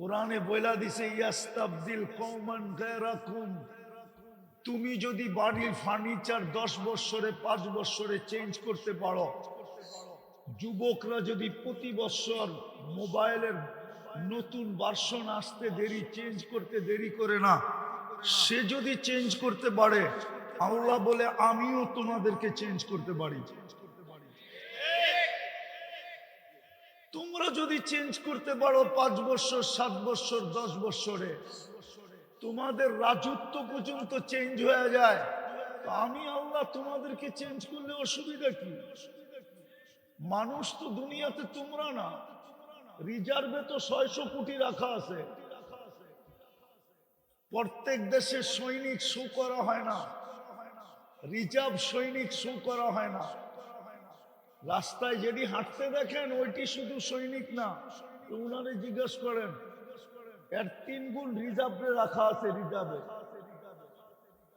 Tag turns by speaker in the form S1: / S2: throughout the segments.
S1: কোরআনে বইলা দিছে ইয়াস্তাবদিল কওমান গায়রাকুম, তুমি যদি বাড়ির ফার্নিচার 10 বছরে 5 বছরে চেঞ্জ করতে পারো, যুবকরা যদি প্রতি বছর মোবাইলের নতুন ভার্সন আসতে দেরি, চেঞ্জ করতে দেরি করে না, সে যদি চেঞ্জ করতে পারে, আল্লাহ বলে আমিও তোমাদেরকে চেঞ্জ করতে পারি। তোমরা যদি চেঞ্জ করতে পারো 5 বছর 7 বছর 10 বছরে, তোমাদের রাজত্ব পর্যন্ত চেঞ্জ হয়ে যায়, আমি আল্লাহ তোমাদেরকে চেঞ্জ করলে অসুবিধা কি? মানুষ তো দুনিয়াতে তোমরা না, রিজার্ভে তো 600 কোটি রাখা আছে। প্রত্যেক দেশে সৈনিক শো করা হয় না, রিজার্ভ সৈনিক শো করা হয় না। রাস্তায় যেটি হাঁটতে দেখেন ওইটি শুধু সৈনিক না, উনারে জিজ্ঞেস করেন, এর 3 গুণ রিজার্ভে রাখা আছে, রিজার্ভে,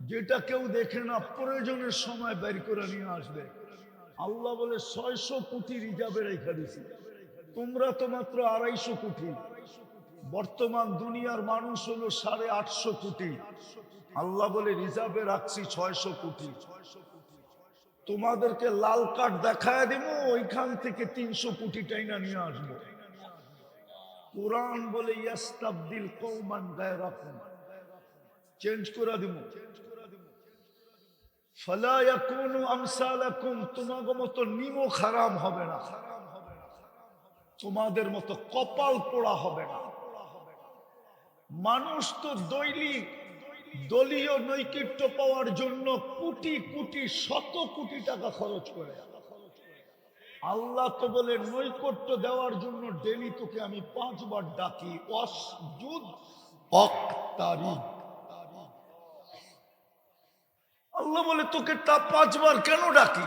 S1: যেটা কেউ দেখে না, প্রয়োজনের সময় বের করে নিয়ে আসবে। আল্লাহ বলে 600 কোটি রিজার্ভে রেখে দিছি, তোমরা তো মাত্র 250 কোটি। বর্তমান দুনিয়ার মানুষ হলো 850 কোটি, আল্লাহ বলে রিজার্ভে রাখছি 600 কোটি। তোমাদেরকে লাল কার্ড দেখায় দিব, ওইখান থেকে 300 কোটি টাইনা নিয়ে আসবো। কোরআন বলে ইয়াস্তাবদিল কওমান গায়রাকুম, চেঞ্জ করে দিব। ফালা ইয়াকুনু আমসালাকুম, তোমাদের মতো নিমক হারাম হবে না, তোমাদের মতো কপাল পোড়া হবে না। মানুষ তো দলীয় নৈকট্য পাওয়ার জন্য কোটি কোটি শত কোটি টাকা খরচ করে। আল্লাহ তো বলে নৈকট্য দেওয়ার জন্য ডেলি তোকে আমি 5 বার ডাকি, ওয়াসজুদ ওয়াক্তারিব। আল্লাহ বলে তোকে তা 5 বার কেন ডাকি?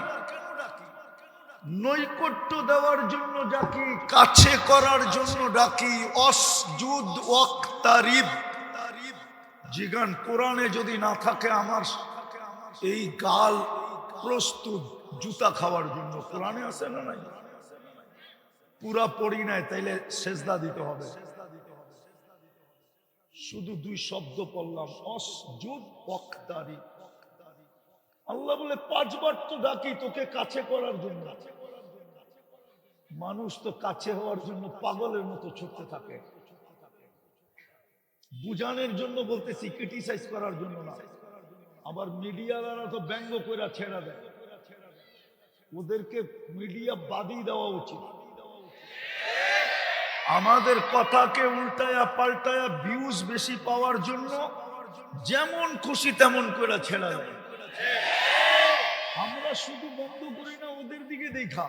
S1: নৈকট্য দেওয়ার জন্য ডাকি, কাছে করার জন্য ডাকি। ওয়াসজুদ ওয়াক্তারিব। জিগান কোরআনে যদি না থাকে, আমার এই গাল প্রস্তুত জুতা খাওয়ার জন্য। কোরআনে আছে না নাই? পুরা পড়ি নাই, তাইলে সেজদা দিতে হবে। শুধু 2 শব্দ পড়লাম, ওয়াসজুদ ওয়াক্তারিব। আল্লাহ বলে 5 বার তো ডাকি তোকে কাছে করার জন্য। মানুষ তো কাছে হওয়ার জন্য পাগলের মতো ছুটতে থাকে। বুঝানোর জন্য বলতেছি, ক্রিটিসাইজ করার জন্য না। আবার মিডিয়াওয়ালা তো ব্যঙ্গ করে ছেড়া দেয়, ওদেরকে মিডিয়া বাদই দেওয়া উচিত। আমাদের কথাকে উল্টায়া পাল্টায়া ভিউজ বেশি পাওয়ার জন্য যেমন খুশি তেমন করে ছেড়া দেয়। আমরা শুধু বন্ধ করি না, ওদের দিকে দেখা।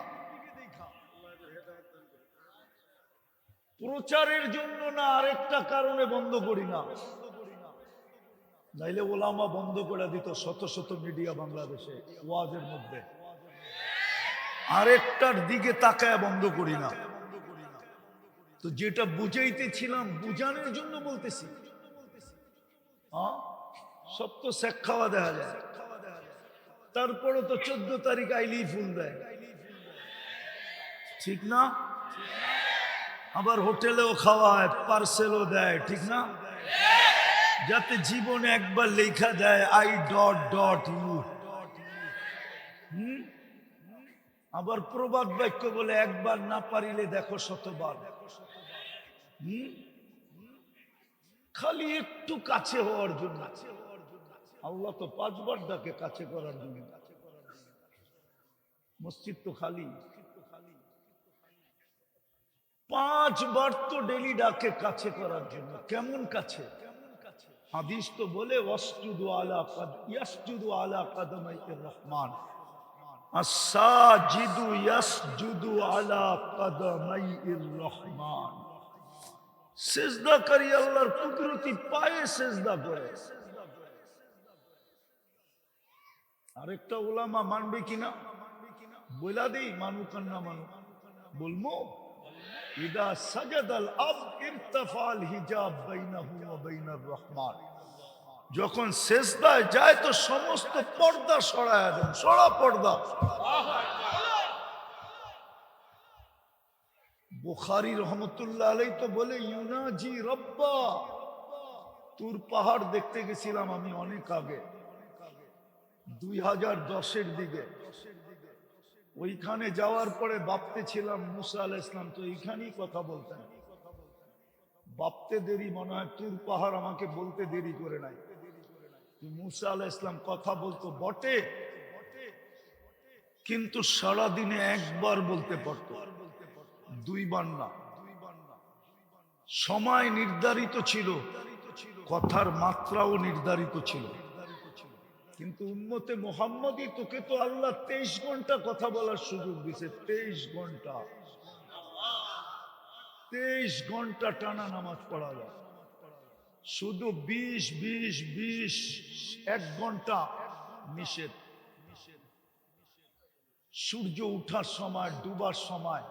S1: প্রচারের জন্য না, আরেকটা কারণে বন্ধ করি না, নাইলে ওলামা বন্ধ করে দিত শত শত মিডিয়া বাংলাদেশে ওয়াজের মধ্যে। আরেকটার দিকে তাকায় বন্ধ করি না। তো যেটা বুঝাইতেছিলাম, বুঝানোর জন্য বলতেছি। সব তো শেখ খাওয়া দেখা যায়, তারপরে তো 14 তারিখ আইলেই ফুল দেয়, ঠিক না? আবার হোটেলেও খাওয়ায়, পার্সেলও দেয়, ঠিক না? যাতে জীবনে একবার লেখা দেয় I.U। আবার প্রবাদ বাক্য বলে, একবার না পারিলে দেখো শতবার। খালি একটু কাছে হওয়ার জন্য। আল্লাহ তো 5 বার ডাকে কাছে করার জন্য। মসজিদ তো খালি, 5 বার তো ডেলি ডাকে কাছে করার জন্য। কেমন কাছে? হাদিস তো বলে ইয়াসজুদু আলা কাদামাইর রহমান, আস-সাজিদু ইয়াসজুদু আলা কাদামাইর রহমান। সিজদাকারী আল্লাহর কুদরতি পায়ে সিজদা করে। আরেকটা উলামা মানবে কিনা বইলা দেই, মানুক আর না মানুক বলবো। ইদা সাজাদাল আব ইরতাফাল হিজাব বাইনাহু ওয়া বাইনার রহমান। যখন সিজদায় যায় তো সমস্ত পর্দা সরায়া দেন, সরা পর্দা। বুখারী রহমতুল্লাহ আলাইহি তো বলে ইউনাজি রব্বা। তুর পাহাড় দেখতে গেছিলাম আমি অনেক আগে, 2010-এর দিকে। ওইখানে যাওয়ার পরে ভাবতে ছিলাম মুসা আলাইহিস সালাম তো এইখানেই কথা বলতেন। ভাবতে দেরি, মনে হয় তুর পাহাড় আমাকে বলতে দেরি করে নাই। মুসা আলাইহিস সালাম কথা বলতো বটে, কিন্তু সারাদিনে একবার বলতে পারত, দুইবার না। সময় নির্ধারিত ছিল, কথার মাত্রাও নির্ধারিত ছিল। কিন্তু উম্মতে মুহাম্মদী, তোকে তো আল্লাহ 23 ঘন্টা কথা বলার সুযোগ দিছে। 23 ঘন্টা, 23 ঘন্টা টানা নামাজ পড়া যায়। শুধু 20 1 ঘন্টা নিষেধ। সূর্য উঠার সময়, ডুবার সময়,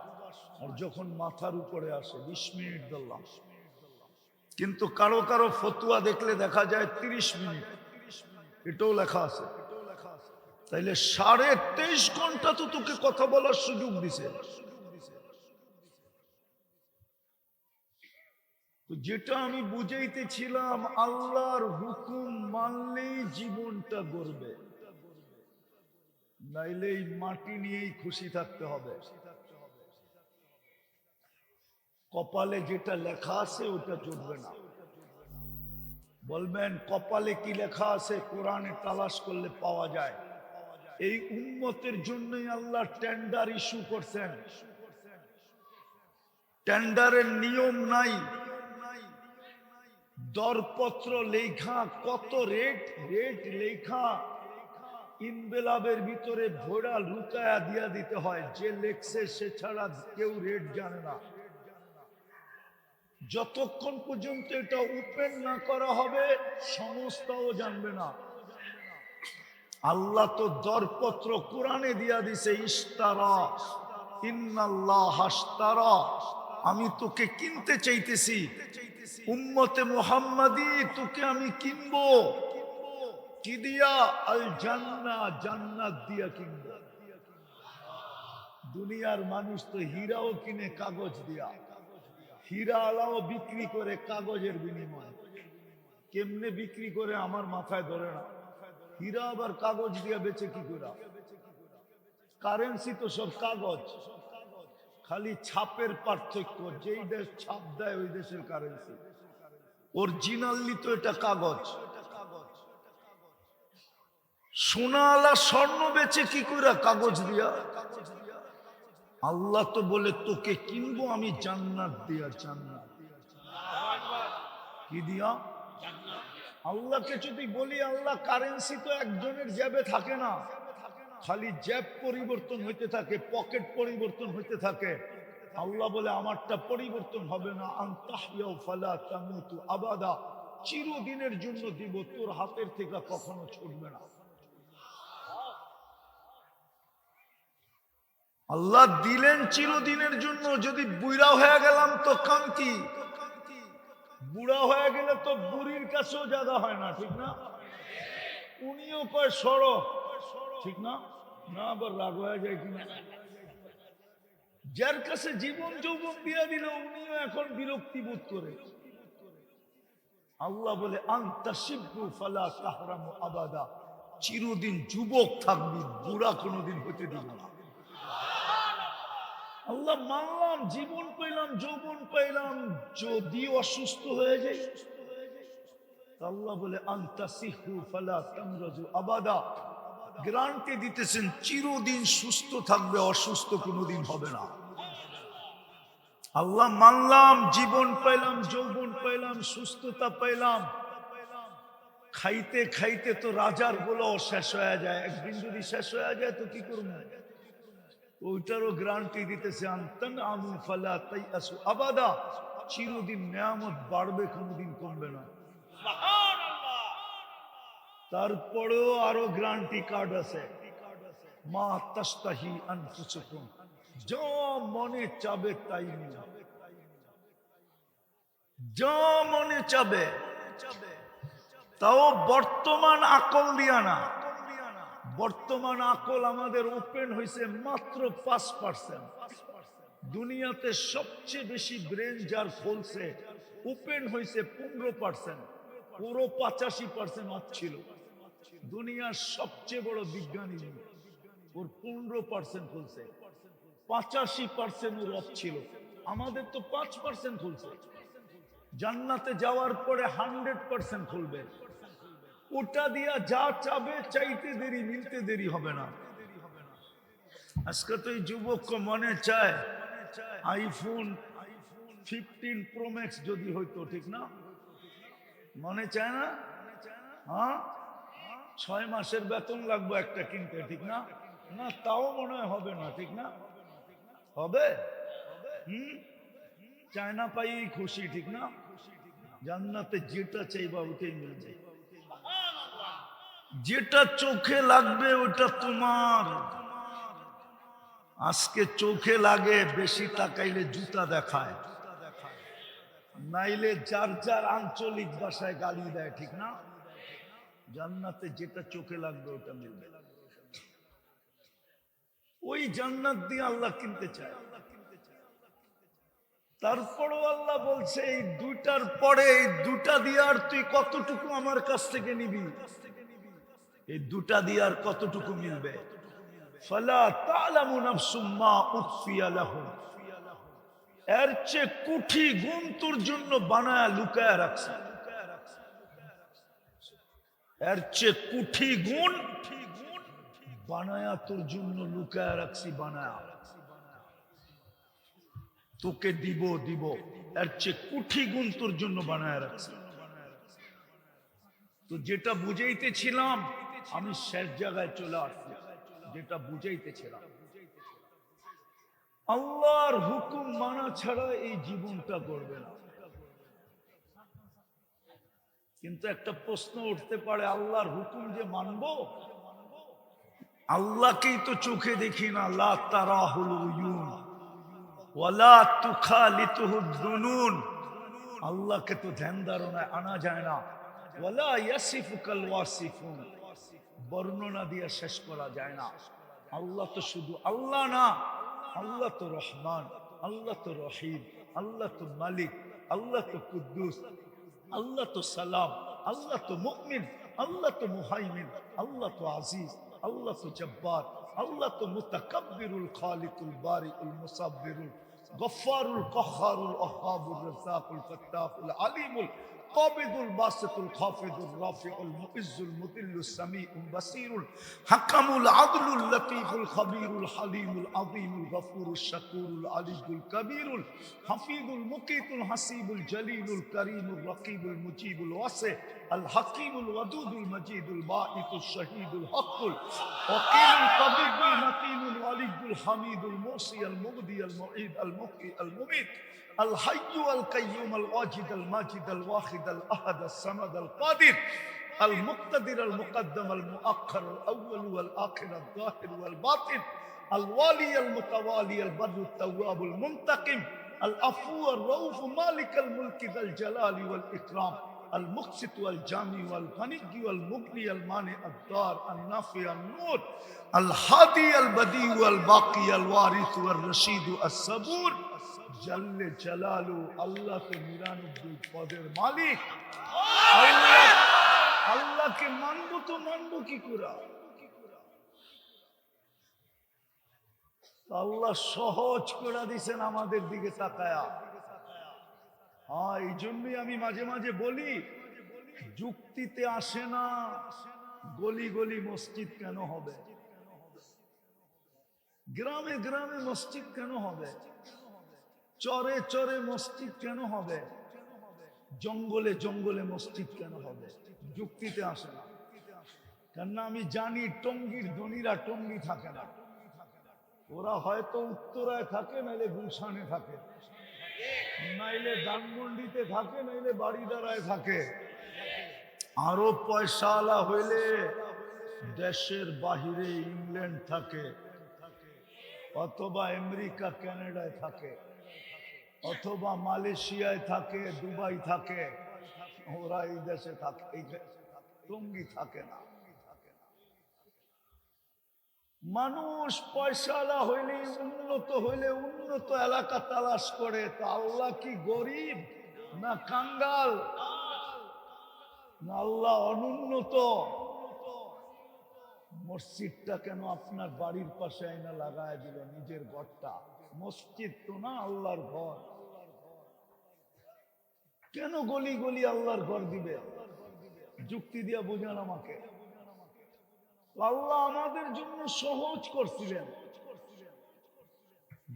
S1: আর যখন মাথার উপরে আসে 20 মিনিট ধরলাম। কিন্তু কারো কারো ফতুয়া দেখলে দেখা যায় 30 মিনিট, এটাও লেখা আছে। তাইলে 23.5 ঘন্টা তো তোকে কথা বলার সুযোগ দিছে। তো যেটা আমি বুঝাইতেছিলাম, আল্লাহর হুকুম মানলেই জীবনটা গড়বে, নাইলে এই মাটি নিয়েই খুশি থাকতে হবে। কপালে যেটা লেখা আছে ওটা চলবে না। বলবেন কপালে কি লেখা আছে? কোরআনে তালাশ করলে পাওয়া যায়। এই উম্মতের জন্যই আল্লাহ টেন্ডার ইস্যু করছেন। টেন্ডারের নিয়ম নাই, দরপত্র লেখা, কত রেট লেখা ইনভেলপের ভিতরে ভোড়া লুকায়া দিয়া দিতে হয়। যে লেখছে সে ছাড়া কেউ রেট জানে না। যতক্ষণ পর্যন্ত এটা ওপেন না করা হবে, সংস্থাও জানবে না। আল্লাহ তো দরপত্র কোরআনে দিয়া দিছে, ইশতারা ইন্নাল্লাহ আশতারা, আমি তোকে কিনতে চাইতেছি। উম্মতে মুহাম্মাদি, তোকে আমি কিনবো। কি দিয়া? আল জান্নাহ, জান্নাত দিয়া কিনবো। দুনিয়ার মানুষ তো হীরাও কিনে কাগজ দিয়া, হীরা আলাও বিক্রি করে কাগজের বিনিময়ে। কেমনে বিক্রি করে আমার মাথায় ধরে না। হীরা আবার কাগজ দিয়া বেচে কি করে? কারেন্সি তো সব কাগজ, খালি ছাপের পার্থক্য। যেই দেশ ছাপ দেয় ওই দেশের কারেন্সি, অরিজিনালি তো এটা কাগজ। সোনা আলা স্বর্ণ বেচে কি করে? কাগজ দিয়া। আল্লাহ তো বলে তোকে কিনবো আমি জান্নাত দিয়া। জান্নাত কি দিয়া? আল্লাহকে যদি বলি, আল্লাহ কারেন্সি তো একজনের জেবে থাকে না, খালি জেব পরিবর্তন হইতে থাকে, পকেট পরিবর্তন হইতে থাকে। আল্লাহ বলে আমারটা পরিবর্তন হবে না। আনতাহইয়া ফালা তামুতু আবাদা, চিরদিনের জন্য দিব, তোর হাতের থেকে কখনো ছুটবে না। আল্লাহ দিলেন চিরদিনের জন্য। যদি বুড়া হয়ে গেলাম তো কাম কি? বুড়া হয়ে গেলে তো বুড়ির কাছেও জায়গা হয় না, ঠিক না? উনিও কয় সরো, ঠিক না? না আবার রাগ হয়ে যায় কিনা? যার কাছে জীবন যৌবন দিয়া দিল উনিও এখন বিরক্তি বোধ করে। আল্লাহ বলে আনতা শিবু ফালা তাহরামু আবাদা, চিরদিন যুবক থাকবি, বুড়া কোনোদিন হতে দিব না। আল্লাহ মানলাম, জীবন পাইলাম, যৌবন পাইলাম, যদি অসুস্থ হয়ে যাই, আল্লাহ বলে আনতা সিহু ফালা তামরাজু আবাদা, গ্যারান্টি দিতেছেন চিরদিন সুস্থ থাকবে, অসুস্থ কোনোদিন হবে না। আল্লাহ মানলাম, জীবন পাইলাম, যৌবন পাইলাম, সুস্থতা পাইলাম। খাইতে খাইতে তো রাজার গুলো শেষ হয়ে যায়। একদিন যদি শেষ হয়ে যায় তো কি করবো? ওইটারও গ্যারান্টি দিতেছে আনতান আমু ফালা তাইয়াসু আবাদা, চিরদিন নিয়ামত বাড়বে, কোনোদিন কমবে না। তারপরেও আরো গ্যারান্টি কার্ড আছে, মা তাস্তাহি আনফুসুকুম, যা মনে চাবে তাই নিও, যা মনে চাবে। তাও বর্তমান আকল দিয়া না। বর্তমান আকল আমাদের ওপেন হয়েছে মাত্র 5%। দুনিয়াতে সবচেয়ে বেশি ব্রেন যার খুলছে, ওপেন হয়েছে 15%, পুরো 85% অফ ছিল। দুনিয়ার সবচেয়ে বড় বিজ্ঞানী ওর 15% খুলছে, 85% ওর অফ ছিল। আমাদের তো 5% খুলছে। জান্নাতে যাওয়ার পরে 100% খুলবে। ওটা দিয়া যা চাবে চাইতে দেরি, মিলতে দেরি হবে না। আজকে তো এই যুবক মনে চায় আইফোন 15 প্রো ম্যাক্স যদি হইতো, ঠিক না? মনে চায় না? হ্যাঁ, 6 মাসের বেতন লাগবে একটা কিনতে, ঠিক না? না, তাও মনে হয় হবে না, ঠিক না? হবে? চায় না পাই খুশি, ঠিক না? জান্নাতে যেটা চাইবা ওটাই মিলবে। যেটা চোখে লাগবে ওটা তোমার। আজকে চোখে লাগে বেশি তাকাইলে জুতা দেখায়, নাইলে যার যার আঞ্চলিক ভাষায় গালি দেয়, ঠিক না? জান্নাতে যেটা চোখে লাগবে ওটা মিলবে। ওই জান্নাত দিয়ে আল্লাহ কিনতে চায়। তারপরও আল্লাহ বলছে এই দুইটার পরে, এই দুটা দিয়ে আর তুই কতটুকু আমার কাছ থেকে নিবি? এই দুটা দিয়ে আর কতটুকু মিলবে? ফালা তা'লামু নাফসুম মা উখফিয়া লাহুম, এর চেয়ে কুঠি গুণ তোর জন্য বানায়া লুকায়া রাখছে। এর চেয়ে কুঠি গুণ বানায়া তোর জন্য লুকায়া রাখছি, বানায়া তোকে দিব দিব। এর চেয়ে কুঠি গুণ তোর জন্য বানায়া রাখছি। তো যেটা বুঝাইতেছিলাম, আমি শেষ জায়গায় চলে আসছি। যেটা বুঝাইতেছিলাম, আল্লাহর হুকুম মানা ছাড়া এই জীবনটা গড়বে না। কিন্তু একটা প্রশ্ন উঠতে পারে, আল্লাহর হুকুম যে মানবো, আল্লাহকেই তো চোখে দেখি না। লা তারাহুল উয়ুন ওয়ালা তুখালিতুহুদ দুনুন, আল্লাহকে তো ধ্যান ধারণায় আনা যায় না। ওয়ালা ইয়াসিফুকাল ওয়াসিফুন, বর্ণনা দিয়ে শেষ করা যায় না। আল্লাহ তো শুধু আল্লাহ না, আল্লাহ তো রহমান, আল্লাহ তো রহিম, আল্লাহ তো মালিক, আল্লাহ তো কুদ্দুস, আল্লাহ তো সালাম, আল্লাহ তো মুমিন, আল্লাহ তো মুহাইমিন, আল্লাহ তো আজিজ, আল্লাহ তো জব্বার, আল্লাহ তো মুতাকাব্বিরুল খালিকুল বারিউল মুসাব্বিরুল গফফারুল কহ্হারুল ওয়াহ্হাবুর রাজ্জাকুল ফাত্তাহুল আলিমুল قابض الباسط الخافض الرافع المعز المذل السميع البصير الحكم العدل اللطيف الخبير الحليم العظيم الغفور الشكور العلي الكبير الحفيظ المقيت الحسيب الجليل الكريم الرقيب المجيب الواسع الحكيم الودود المجيد الباعث الشهيد الحق الوكيل الطبيب المتين الولي الحميد الموصي المبدي المعيد المحيي المميت الحي القيوم الواجد الماجد الواحد الأحد الصمد القادر المقتدر المقدم المؤخر الأول والآخر الظاهر والباطن الوالي المتوالي البر التواب المنتقم العفو الرؤوف مالك الملك ذا الجلال والإكرام المقسط والجامع والغني والمغني المانع الدار النافع النور الهادي البديع والباقي الوارث والرشيد الصبور জাল্লে জালালু, আল্লাহ তো 99 পদের মালিক। আল্লাহকে মানবো তো মানবো কি করে? আল্লাহ সহজ করে দিছেন আমাদের দিকে তাকায়া। হ্যাঁ, এই জন্যই আমি মাঝে মাঝে বলি, যুক্তিতে আসে না গলি গলি মসজিদ কেন হবে, গ্রামে গ্রামে মসজিদ কেন হবে, চরে চরে মসজিদ কেন হবে, জঙ্গলে জঙ্গলে মসজিদ কেন হবে? যুক্তিতে আসে না। কেননা আমি জানি টঙ্গীর ধনীরা টঙ্গী থাকে না, ওরা হয়তো উত্তরায় থাকে, নাইলে গুলশানে থাকে, নাইলে ধানমন্ডিতে থাকে, নাইলে বাড়িদারায় থাকে। আরো পয়সাওয়ালা হইলে দেশের বাহিরে ইংল্যান্ড থাকে, অথবা আমেরিকা কানাডায় থাকে, অথবা মালয়েশিয়ায় থাকে, দুবাই থাকে। ওরা এই দেশে থাকে, টঙ্গী থাকে না। মানুষ পয়সাওয়ালা হইলে উন্নত এলাকা তালাশ করে, তা আল্লাহ কি গরিব না কাঙ্গাল? না আল্লাহ অনুন্নত? মসজিদটা কেন আপনার বাড়ির পাশে আইনা লাগায় দিল? নিজের ঘরটা মসজিদ তো না, আল্লাহর ঘর। কেন গলি গলি আল্লাহর ঘর দিবে? যুক্তি দিয়া বুঝান আমাকে। আল্লাহ আমাদের জন্য সহজ করছিলেন।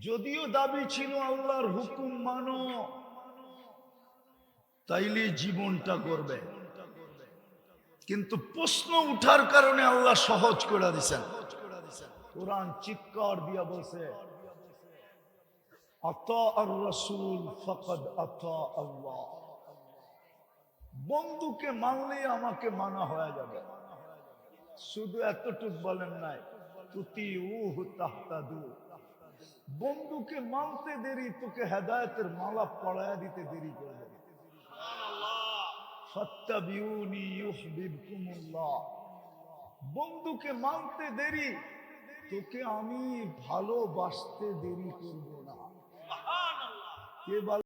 S1: যদিও দাবি ছিল আল্লাহর হুকুম মানো, তাইলে জীবনটা করবে, কিন্তু প্রশ্ন উঠার কারণে আল্লাহ সহজ করে দিছেন। কোরআন চিৎকার দিয়া বলছে, আতা আর রাসূল ফাকাদ আতা আল্লাহ। বন্ধুকে মানলে আমাকে মানা হয়ে যাবে। শুধু এতটুক বলেন নাই, তুতিউহু তাহতাদু। বন্ধুকে মানতে দেরি, তোকে হেদায়েতের মালা পড়ায়া দিতে দেরি করবে। ফাত্তাবিউনি ইউহিব্বুকুমুল্লাহ। বন্ধুকে মানতে দেরি, তোকে আমি ভালোবাসতে দেরি করব না। কে